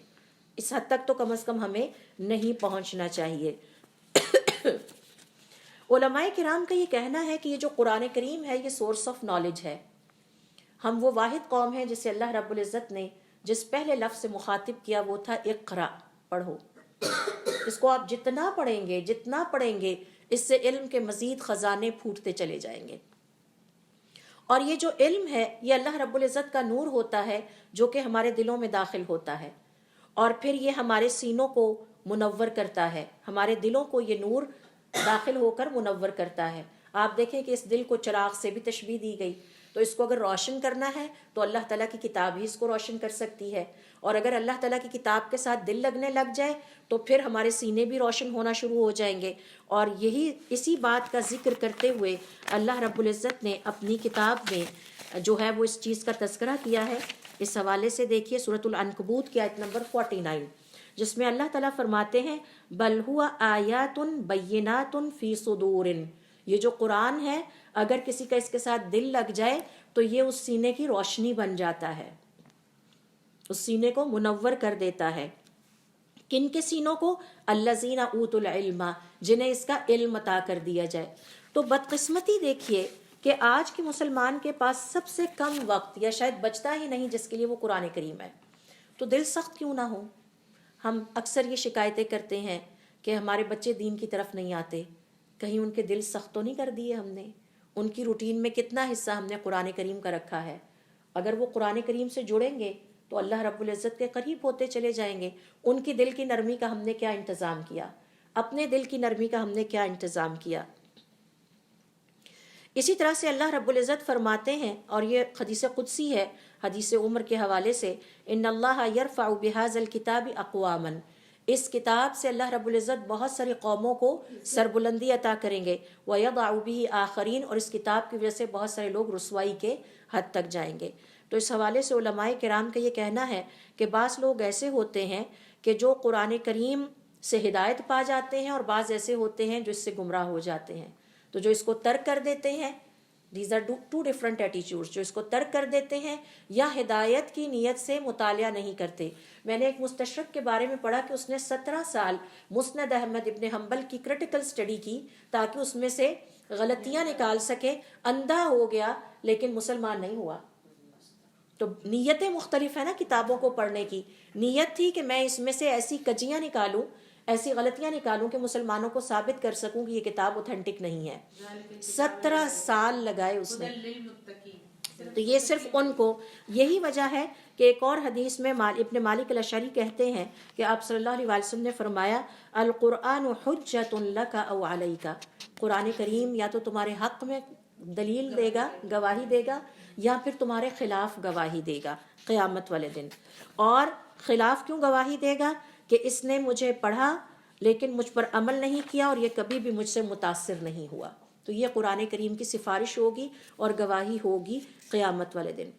اس حد تک تو کم از کم ہمیں نہیں پہنچنا چاہیے. علماء کرام کا یہ کہنا ہے کہ یہ جو قرآن کریم ہے یہ سورس آف نالج ہے. ہم وہ واحد قوم ہیں جسے اللہ رب العزت نے جس پہلے لفظ سے مخاطب کیا وہ تھا اقرا، پڑھو. اس کو آپ جتنا پڑھیں گے اس سے علم کے مزید خزانے پھوٹتے چلے جائیں گے. اور یہ جو علم ہے یہ اللہ رب العزت کا نور ہوتا ہے جو کہ ہمارے دلوں میں داخل ہوتا ہے، اور پھر یہ ہمارے سینوں کو منور کرتا ہے، ہمارے دلوں کو یہ نور داخل ہو کر منور کرتا ہے. آپ دیکھیں کہ اس دل کو چراغ سے بھی تشبیہ دی گئی، تو اس کو اگر روشن کرنا ہے تو اللہ تعالیٰ کی کتاب ہی اس کو روشن کر سکتی ہے. اور اگر اللہ تعالیٰ کی کتاب کے ساتھ دل لگنے لگ جائے تو پھر ہمارے سینے بھی روشن ہونا شروع ہو جائیں گے. اور اسی بات کا ذکر کرتے ہوئے اللہ رب العزت نے اپنی کتاب میں جو ہے وہ اس چیز کا تذکرہ کیا ہے. اس حوالے سے دیکھیے سورۃ العنکبوت کی آیت نمبر 49، جس میں اللہ تعالیٰ فرماتے ہیں بل ہوا آیات بینات فی صدور. یہ جو قرآن ہے اگر کسی کا اس کے ساتھ دل لگ جائے تو یہ اس سینے کی روشنی بن جاتا ہے، اس سینے کو منور کر دیتا ہے. کن کے سینوں کو؟ الذین اوتوا العلم، جنہیں اس کا علم عطا کر دیا جائے. تو بدقسمتی دیکھیے کہ آج کے مسلمان کے پاس سب سے کم وقت یا شاید بچتا ہی نہیں جس کے لیے وہ قرآن کریم ہے. تو دل سخت کیوں نہ ہو؟ ہم اکثر یہ شکایتیں کرتے ہیں کہ ہمارے بچے دین کی طرف نہیں آتے، کہیں ان کے دل سخت تو نہیں کر دیے ہم نے؟ ان کی روٹین میں کتنا حصہ ہم نے قرآن کریم کا رکھا ہے. اگر وہ قرآن کریم سے جڑیں گے تو اللہ رب العزت کے قریب ہوتے چلے جائیں گے. ان کی دل کی نرمی کا ہم نے کیا انتظام کیا؟ اپنے دل کی نرمی کا ہم نے کیا انتظام کیا؟ اسی طرح سے اللہ رب العزت فرماتے ہیں، اور یہ حدیث قدسی ہے حدیث عمر کے حوالے سے، ان اللہ یرفع بہذا الکتاب اقواما، اس کتاب سے اللہ رب العزت بہت ساری قوموں کو سربلندی عطا کریں گے. وَيَضَعُ بِهِ آخرین، اور اس کتاب کی وجہ سے بہت سارے لوگ رسوائی کے حد تک جائیں گے. تو اس حوالے سے علماء کرام کا یہ کہنا ہے کہ بعض لوگ ایسے ہوتے ہیں کہ جو قرآن کریم سے ہدایت پا جاتے ہیں، اور بعض ایسے ہوتے ہیں جو اس سے گمراہ ہو جاتے ہیں. تو جو اس کو ترک کر دیتے ہیں، these are two different attitudes, جو اس کو ترک کر دیتے ہیں یا ہدایت کی نیت سے مطالعہ نہیں کرتے. میں نے ایک مستشرق کے بارے میں پڑھا کہ اس نے 17 سال مسند احمد ابن حنبل کی کرٹیکل سٹڈی کی تاکہ اس میں سے غلطیاں نکال سکے. اندھا ہو گیا لیکن مسلمان نہیں ہوا. تو نیتیں مختلف ہیں نا کتابوں کو پڑھنے کی. نیت تھی کہ میں اس میں سے ایسی کجیاں نکالوں، ایسی غلطیاں نکالوں کہ مسلمانوں کو ثابت کر سکوں کہ یہ کتاب اوتھینٹک نہیں ہے. 17 سال لگائے اس نے. تو یہ صرف ان کو، یہی وجہ ہے کہ ایک اور حدیث میں ابن مالک الاشعری کہتے ہیں کہ آپ صلی اللہ علیہ وسلم نے فرمایا القرآن حجۃ لک او علیک، قرآن کریم یا تو تمہارے حق میں دلیل دے گا، گواہی دے گا، یا پھر تمہارے خلاف گواہی دے گا قیامت والے دن. اور خلاف کیوں گواہی دے گا؟ کہ اس نے مجھے پڑھا لیکن مجھ پر عمل نہیں کیا اور یہ کبھی بھی مجھ سے متاثر نہیں ہوا. تو یہ قرآن کریم کی سفارش ہوگی اور گواہی ہوگی قیامت والے دن۔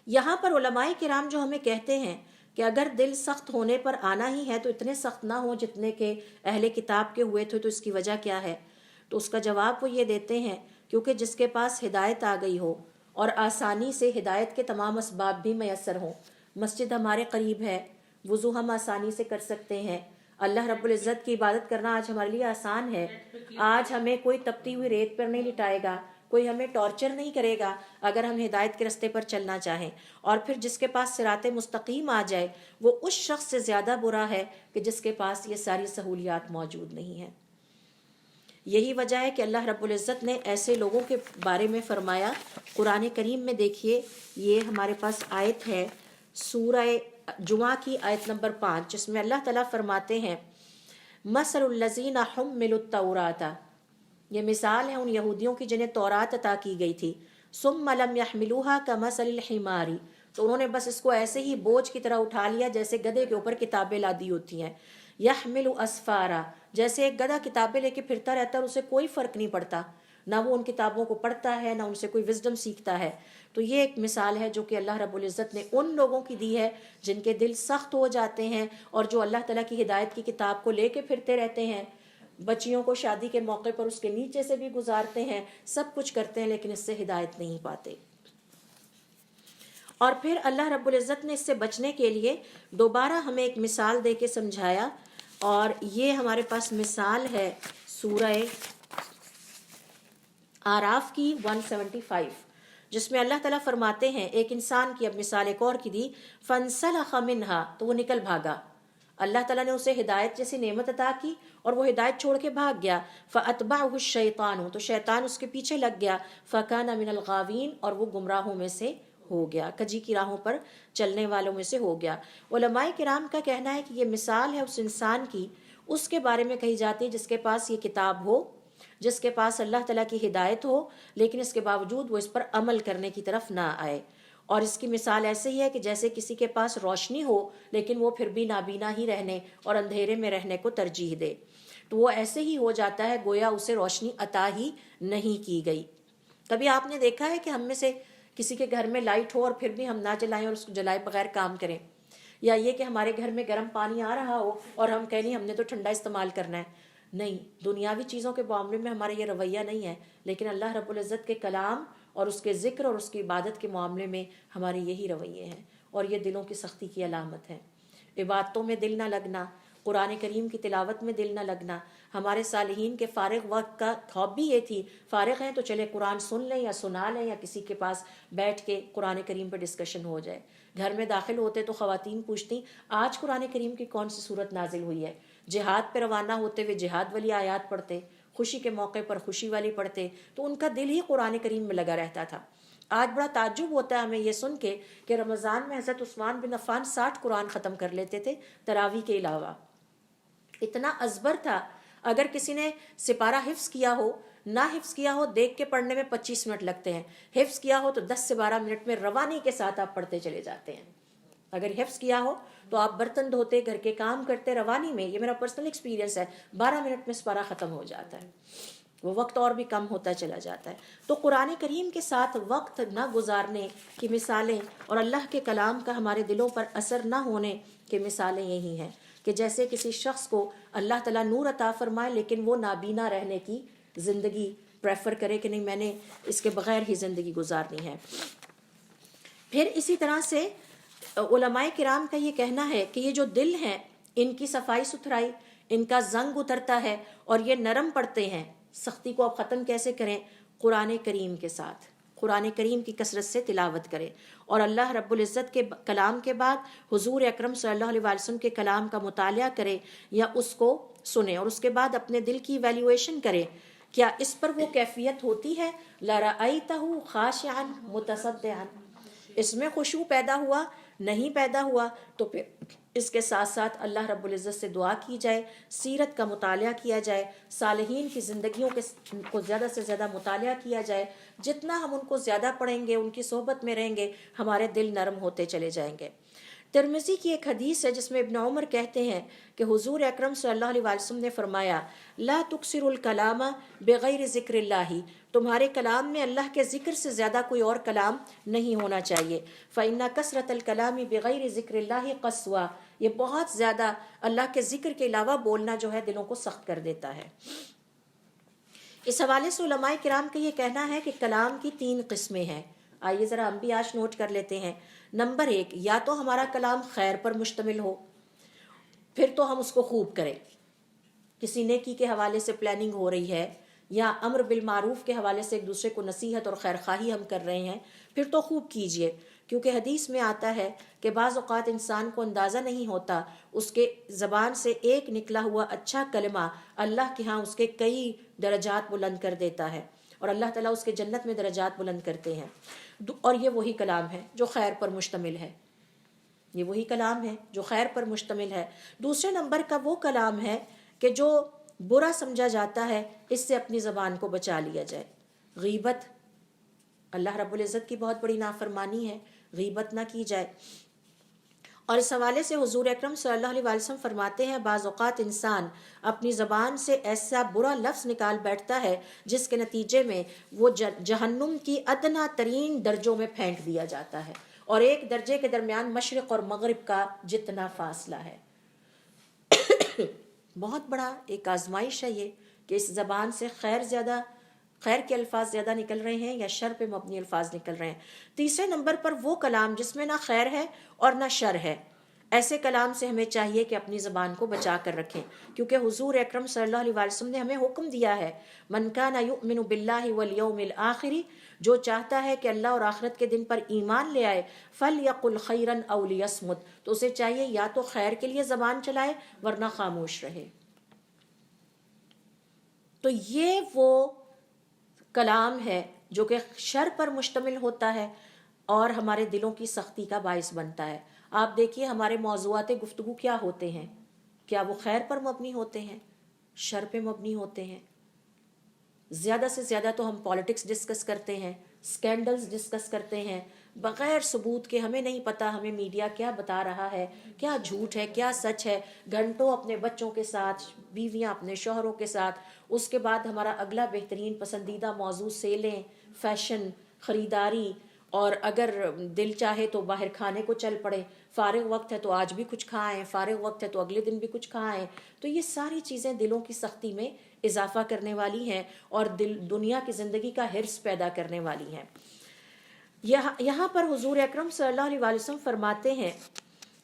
یہاں پر علماء کرام جو ہمیں کہتے ہیں کہ اگر دل سخت ہونے پر آنا ہی ہے تو اتنے سخت نہ ہو جتنے کہ اہل کتاب کے ہوئے تھے، تو اس کی وجہ کیا ہے؟ تو اس کا جواب وہ یہ دیتے ہیں کیونکہ جس کے پاس ہدایت آ گئی ہو اور آسانی سے ہدایت کے تمام اسباب بھی میسر ہوں، مسجد ہمارے قریب ہے، وضو ہم آسانی سے کر سکتے ہیں، اللہ رب العزت کی عبادت کرنا آج ہمارے لیے آسان ہے، آج ہمیں کوئی تپتی ہوئی ریت پر نہیں لٹائے گا، کوئی ہمیں ٹارچر نہیں کرے گا اگر ہم ہدایت کے رستے پر چلنا چاہیں، اور پھر جس کے پاس صراط مستقیم آ جائے وہ اس شخص سے زیادہ برا ہے کہ جس کے پاس یہ ساری سہولیات موجود نہیں ہیں۔ یہی وجہ ہے کہ اللہ رب العزت نے ایسے لوگوں کے بارے میں فرمایا قرآن کریم میں۔ دیکھیے یہ ہمارے پاس آیت ہے سورہ جمعہ کی آیت نمبر 5، جس میں اللہ تعالیٰ فرماتے ہیں مثل الذین حملوا التوراۃ، یہ مثال ہے ان یہودیوں کی جنہیں تورات عطا کی گئی تھی، ثم لم يحملوها كمثل الحمار، تو انہوں نے بس اس کو ایسے ہی بوجھ کی طرح اٹھا لیا جیسے گدھے کے اوپر کتابیں لادی ہوتی ہیں، یحمل اسفارا، جیسے ایک گدھا کتابیں لے کے پھرتا رہتا ہے اور اسے کوئی فرق نہیں پڑتا، نہ وہ ان کتابوں کو پڑھتا ہے نہ ان سے کوئی وزڈم سیکھتا ہے۔ تو یہ ایک مثال ہے جو کہ اللہ رب العزت نے ان لوگوں کی دی ہے جن کے دل سخت ہو جاتے ہیں اور جو اللہ تعالیٰ کی ہدایت کی کتاب کو لے کے پھرتے رہتے ہیں، بچیوں کو شادی کے موقع پر اس کے نیچے سے بھی گزارتے ہیں، سب کچھ کرتے ہیں لیکن اس سے ہدایت نہیں پاتے۔ اور پھر اللہ رب العزت نے اس سے بچنے کے لیے دوبارہ ہمیں ایک مثال دے کے سمجھایا، اور یہ ہمارے پاس مثال ہے سورہ آراف کی 175، جس میں اللہ تعالیٰ فرماتے ہیں ایک انسان کی اب مثال ایک اور کی دی، فَانْسَلَخَ مِنْهَا، تو وہ نکل بھاگا، اللہ تعالیٰ نے اسے ہدایت جیسی نعمت عطا کی اور وہ ہدایت چھوڑ کے بھاگ گیا، فَأَتْبَعُهُ الشَّيْطَانُ، تو شیطان اس کے پیچھے لگ گیا، فَكَانَ مِنَ الْغَاوِينَ، اور وہ گمراہوں میں سے ہو گیا، کجی کی راہوں پر چلنے والوں میں سے ہو گیا۔ علماء کرام کا کہنا ہے کہ یہ مثال ہے اس انسان کی، اس کے بارے میں کہی جاتی ہے جس کے پاس یہ کتاب ہو، جس کے پاس اللہ تعالیٰ کی ہدایت ہو، لیکن اس کے باوجود وہ اس پر عمل کرنے کی طرف نہ آئے۔ اور اس کی مثال ایسے ہی ہے کہ جیسے کسی کے پاس روشنی ہو لیکن وہ پھر بھی نابینا ہی رہنے اور اندھیرے میں رہنے کو ترجیح دے، تو وہ ایسے ہی ہو جاتا ہے گویا اسے روشنی عطا ہی نہیں کی گئی۔ کبھی آپ نے دیکھا ہے کہ ہم میں سے کسی کے گھر میں لائٹ ہو اور پھر بھی ہم نہ جلائیں اور اس کو جلائے بغیر کام کریں، یا یہ کہ ہمارے گھر میں گرم پانی آ رہا ہو اور ہم کہیں نہیں ہم نے تو ٹھنڈا استعمال کرنا ہے؟ نہیں، دنیاوی چیزوں کے معاملے میں ہمارا یہ رویہ نہیں ہے، لیکن اللہ رب العزت کے کلام اور اس کے ذکر اور اس کی عبادت کے معاملے میں ہمارے یہی رویے ہیں، اور یہ دلوں کی سختی کی علامت ہے۔ عبادتوں میں دل نہ لگنا، قرآن کریم کی تلاوت میں دل نہ لگنا۔ ہمارے صالحین کے فارغ وقت کا خواب بھی یہ تھی، فارغ ہیں تو چلے قرآن سن لیں یا سنا لیں یا کسی کے پاس بیٹھ کے قرآن کریم پہ ڈسکشن ہو جائے۔ گھر میں داخل ہوتے تو خواتین پوچھتی آج قرآن کریم کی کون سی صورت نازل ہوئی ہے؟ جہاد پہ روانہ ہوتے ہوئے جہاد والی آیات پڑھتے، خوشی کے موقع پر خوشی والی پڑھتے، تو ان کا دل ہی قرآن کریم میں لگا رہتا تھا۔ آج بڑا تعجب ہوتا ہے ہمیں یہ سن کے کہ رمضان میں حضرت عثمان بن عفان 60 قرآن ختم کر لیتے تھے تراویح کے علاوہ۔ اتنا ازبر تھا، اگر کسی نے سپارہ حفظ کیا ہو، نہ حفظ کیا ہو، دیکھ کے پڑھنے میں 25 منٹ لگتے ہیں، حفظ کیا ہو تو 10 سے 12 منٹ میں روانی کے ساتھ آپ پڑھتے چلے جاتے ہیں۔ اگر حفظ کیا ہو تو آپ برتن دھوتے، گھر کے کام کرتے، روانی میں، یہ میرا پرسنل ایکسپیرینس ہے، 12 منٹ میں سپارہ ختم ہو جاتا ہے، وہ وقت اور بھی کم ہوتا چلا جاتا ہے۔ تو قرآن کریم کے ساتھ وقت نہ گزارنے کی مثالیں اور اللہ کے کلام کا ہمارے دلوں پر اثر نہ ہونے کی مثالیں یہی ہیں کہ جیسے کسی شخص کو اللہ تعالیٰ نور عطا فرمائے لیکن وہ نابینا رہنے کی زندگی پریفر کرے کہ نہیں میں نے اس کے بغیر ہی زندگی گزارنی ہے۔ پھر اسی طرح سے علماء کرام کا یہ کہنا ہے کہ یہ جو دل ہیں ان کی صفائی ستھرائی، ان کا زنگ اترتا ہے اور یہ نرم پڑتے ہیں۔ سختی کو آپ ختم کیسے کریں؟ قرآن کریم کے ساتھ، قرآن کریم کی کثرت سے تلاوت کریں، اور اللہ رب العزت کے کلام کے بعد حضور اکرم صلی اللہ علیہ وسلم کے کلام کا مطالعہ کریں یا اس کو سنیں، اور اس کے بعد اپنے دل کی ایویلیویشن کریں، کیا اس پر وہ کیفیت ہوتی ہے لَرَأَيْتَهُ خَاشِعًا مُتَصَدِّعًا، اس میں خشوع پیدا ہوا؟ نہیں پیدا ہوا تو پھر اس کے ساتھ ساتھ اللہ رب العزت سے دعا کی جائے، سیرت کا مطالعہ کیا جائے، صالحین کی زندگیوں کو زیادہ سے زیادہ مطالعہ کیا جائے۔ جتنا ہم ان کو زیادہ پڑھیں گے، ان کی صحبت میں رہیں گے، ہمارے دل نرم ہوتے چلے جائیں گے۔ ترمذی کی ایک حدیث ہے جس میں ابن عمر کہتے ہیں کہ حضور اکرم صلی اللہ علیہ وسلم نے فرمایا لا تکثروا الکلام بغیر ذکر اللہ، تمہارے کلام میں اللہ کے ذکر سے زیادہ کوئی اور کلام نہیں ہونا چاہیے، فإن کثرۃ الکلام بغیر ذکر اللہ قسوہ، یہ بہت زیادہ اللہ کے ذکر کے علاوہ بولنا جو ہے دلوں کو سخت کر دیتا ہے۔ اس حوالے سے علماء کرام کا یہ کہنا ہے کہ کلام کی 3 قسمیں ہیں، آئیے ذرا ہم بھی آج نوٹ کر لیتے ہیں۔ نمبر 1، یا تو ہمارا کلام خیر پر مشتمل ہو، پھر تو ہم اس کو خوب کریں، کسی نیکی کے حوالے سے پلاننگ ہو رہی ہے یا امر بالمعروف کے حوالے سے ایک دوسرے کو نصیحت اور خیر خواہی ہم کر رہے ہیں، پھر تو خوب کیجئے، کیونکہ حدیث میں آتا ہے کہ بعض اوقات انسان کو اندازہ نہیں ہوتا، اس کے زبان سے ایک نکلا ہوا اچھا کلمہ اللہ کے ہاں اس کے کئی درجات بلند کر دیتا ہے، اور اللہ تعالیٰ اس کے جنت میں درجات بلند کرتے ہیں، اور یہ وہی کلام ہے جو خیر پر مشتمل ہے، یہ وہی کلام ہے جو خیر پر مشتمل ہے۔ دوسرے نمبر کا وہ کلام ہے کہ جو برا سمجھا جاتا ہے، اس سے اپنی زبان کو بچا لیا جائے۔ غیبت اللہ رب العزت کی بہت بڑی نافرمانی ہے، غیبت نہ کی جائے۔ اور اس حوالے سے حضور اکرم صلی اللہ علیہ وسلم فرماتے ہیں بعض اوقات انسان اپنی زبان سے ایسا برا لفظ نکال بیٹھتا ہے جس کے نتیجے میں وہ جہنم کی ادنا ترین درجوں میں پھینک دیا جاتا ہے، اور ایک درجے کے درمیان مشرق اور مغرب کا جتنا فاصلہ ہے۔ بہت بڑا ایک آزمائش ہے یہ کہ اس زبان سے خیر کے الفاظ زیادہ نکل رہے ہیں یا شر پہ مبنی الفاظ نکل رہے ہیں۔ تیسرے نمبر پر وہ کلام جس میں نہ خیر ہے اور نہ شر ہے، ایسے کلام سے ہمیں چاہیے کہ اپنی زبان کو بچا کر رکھیں، کیونکہ حضور اکرم صلی اللہ علیہ وسلم نے ہمیں حکم دیا ہے من کان یؤمن باللہ والیوم الآخر، جو چاہتا ہے کہ اللہ اور آخرت کے دن پر ایمان لے آئے، فلیقل خیرا او لیصمت، تو اسے چاہیے یا تو خیر کے لیے زبان چلائے ورنہ خاموش رہے۔ تو یہ وہ کلام ہے جو کہ شر پر مشتمل ہوتا ہے اور ہمارے دلوں کی سختی کا باعث بنتا ہے۔ آپ دیکھیے ہمارے موضوعات گفتگو کیا ہوتے ہیں، کیا وہ خیر پر مبنی ہوتے ہیں، شر پہ مبنی ہوتے ہیں؟ زیادہ سے زیادہ تو ہم پالیٹکس ڈسکس کرتے ہیں، سکینڈلز ڈسکس کرتے ہیں بغیر ثبوت کے، ہمیں نہیں پتا ہمیں میڈیا کیا بتا رہا ہے، کیا جھوٹ ہے کیا سچ ہے، گھنٹوں اپنے بچوں کے ساتھ، بیویاں اپنے شوہروں کے ساتھ، اس کے بعد ہمارا اگلا بہترین پسندیدہ موضوع سیلیں، فیشن، خریداری، اور اگر دل چاہے تو باہر کھانے کو چل پڑے، فارغ وقت ہے تو آج بھی کچھ کھائیں، فارغ وقت ہے تو اگلے دن بھی کچھ کھائیں۔ تو یہ ساری چیزیں دلوں کی سختی میں اضافہ کرنے والی ہیں اور دنیا کی زندگی کا حرص پیدا کرنے والی ہیں۔ یہاں پر حضور اکرم صلی اللہ علیہ وسلم فرماتے ہیں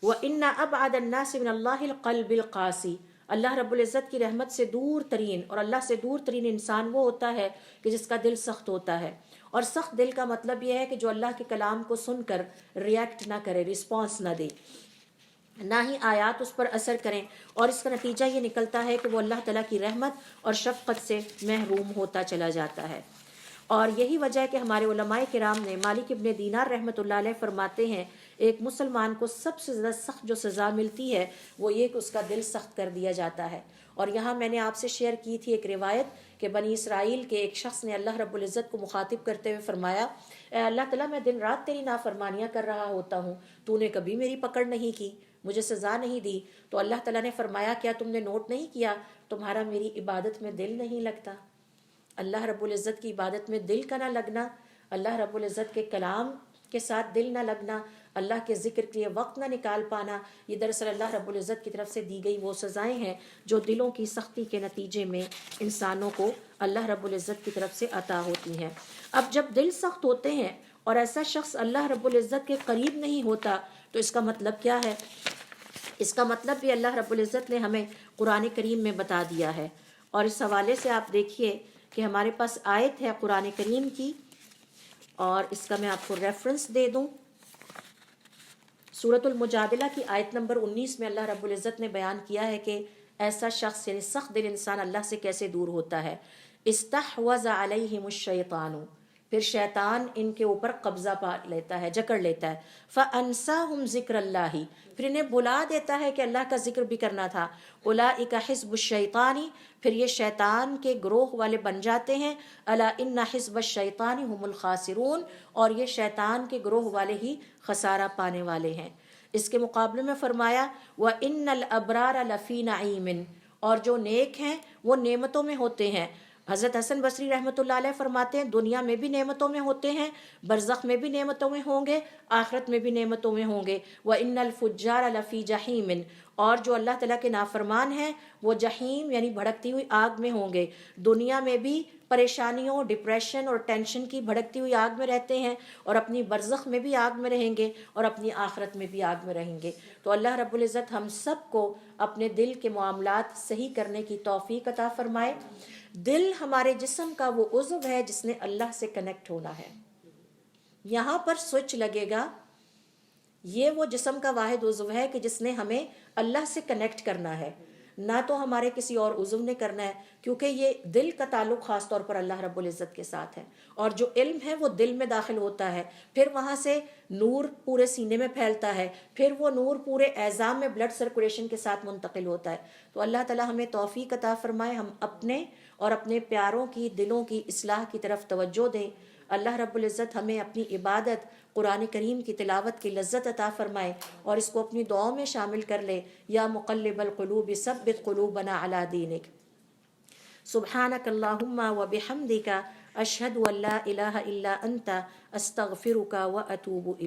وَإِنَّ أَبْعَدَ النَّاسِ مِنَ اللَّهِ الْقَلْبِ الْقَاسِي، اللہ رب العزت کی رحمت سے دور ترین اور اللہ سے دور ترین انسان وہ ہوتا ہے کہ جس کا دل سخت ہوتا ہے، اور سخت دل کا مطلب یہ ہے کہ جو اللہ کے کلام کو سن کر ریئیکٹ نہ کرے، رسپانس نہ دے، نہ ہی آیات اس پر اثر کریں، اور اس کا نتیجہ یہ نکلتا ہے کہ وہ اللہ تعالیٰ کی رحمت اور شفقت سے محروم ہوتا چلا جاتا ہے۔ اور یہی وجہ ہے کہ ہمارے علماء کرام نے، مالک ابن دینار رحمۃ اللہ علیہ فرماتے ہیں ایک مسلمان کو سب سے زیادہ سخت جو سزا ملتی ہے وہ یہ کہ اس کا دل سخت کر دیا جاتا ہے۔ اور یہاں میں نے آپ سے شیئر کی تھی ایک روایت کہ بنی اسرائیل کے ایک شخص نے اللہ رب العزت کو مخاطب کرتے ہوئے فرمایا اے اللہ تعالیٰ، میں دن رات تیری نافرمانیاں کر رہا ہوتا ہوں، تو نے کبھی میری پکڑ نہیں کی، مجھے سزا نہیں دی۔ تو اللہ تعالیٰ نے فرمایا کیا تم نے نوٹ نہیں کیا تمہارا میری عبادت میں دل نہیں لگتا؟ اللہ رب العزت کی عبادت میں دل کا نہ لگنا، اللہ رب العزت کے کلام کے ساتھ دل نہ لگنا، اللہ کے ذکر کے لیے وقت نہ نکال پانا، یہ دراصل اللہ رب العزت کی طرف سے دی گئی وہ سزائیں ہیں جو دلوں کی سختی کے نتیجے میں انسانوں کو اللہ رب العزت کی طرف سے عطا ہوتی ہیں۔ اب جب دل سخت ہوتے ہیں اور ایسا شخص اللہ رب العزت کے قریب نہیں ہوتا تو اس کا مطلب کیا ہے؟ اس کا مطلب بھی اللہ رب العزت نے ہمیں قرآن کریم میں بتا دیا ہے، اور اس حوالے سے آپ دیکھیے کہ ہمارے پاس آیت ہے قرآن کریم کی، اور اس کا میں آپ کو ریفرنس دے دوں۔ سورۃ المجادلہ کی آیت نمبر 19 میں اللہ رب العزت نے بیان کیا ہے کہ ایسا شخص یعنی سخت دل انسان اللہ سے کیسے دور ہوتا ہے۔ استحوذ علیہم الشیطان، پھر شیطان ان کے اوپر قبضہ پا لیتا ہے، جکڑ لیتا ہے۔ فانساہم ذکر اللہ، پھر انہیں بلا دیتا ہے کہ اللہ کا ذکر بھی کرنا تھا۔ اولئک حزب الشیطان، پھر یہ شیطان کے گروہ والے بن جاتے ہیں۔ الا ان حزب الشیطان هم الخاسرون، اور یہ شیطان کے گروہ والے ہی خسارہ پانے والے ہیں۔ اس کے مقابلے میں فرمایا وَإِنَّ الْأَبْرَارَ لَفِي نَعِيمٍ، اور جو نیک ہیں وہ نعمتوں میں ہوتے ہیں۔ حضرت حسن بصری رحمۃ اللہ علیہ فرماتے ہیں دنیا میں بھی نعمتوں میں ہوتے ہیں، برزخ میں بھی نعمتوں میں ہوں گے، آخرت میں بھی نعمتوں میں ہوں گے۔ وَإِنَّ الْفُجَّارَ لَفِي جَحِيمٍ، اور جو اللہ تعالیٰ کے نافرمان ہیں وہ جہیم یعنی بھڑکتی ہوئی آگ میں ہوں گے۔ دنیا میں بھی پریشانیوں، ڈپریشن اور ٹینشن کی بھڑکتی ہوئی آگ میں رہتے ہیں، اور اپنی برزخ میں بھی آگ میں رہیں گے، اور اپنی آخرت میں بھی آگ میں رہیں گے۔ تو اللہ رب العزت ہم سب کو اپنے دل کے معاملات صحیح کرنے کی توفیق عطا فرمائے۔ دل ہمارے جسم کا وہ عضو ہے جس نے اللہ سے کنیکٹ ہونا ہے۔ یہاں پر سوئچ لگے گا، یہ وہ جسم کا واحد عضو ہے کہ جس نے ہمیں اللہ سے کنیکٹ کرنا ہے، نہ تو ہمارے کسی اور عضو نے کرنا ہے، کیونکہ یہ دل کا تعلق خاص طور پر اللہ رب العزت کے ساتھ ہے، اور جو علم ہے وہ دل میں داخل ہوتا ہے، پھر وہاں سے نور پورے سینے میں پھیلتا ہے، پھر وہ نور پورے اعضاء میں بلڈ سرکولیشن کے ساتھ منتقل ہوتا ہے۔ تو اللہ تعالی ہمیں توفیق عطا فرمائے، ہم اپنے اور اپنے پیاروں کی دلوں کی اصلاح کی طرف توجہ دیں۔ اللہ رب العزت ہمیں اپنی عبادت قرآن کریم کی تلاوت کی لذت عطا فرمائے، اور اس کو اپنی دعاؤں میں شامل کر لے۔ یا مقلب القلوب ثبت قلوبنا علی دینک۔ سبحانک اللہم و بحمدک، اشہد ان لا الہ الا انت، استغفرک و اتوب الیک۔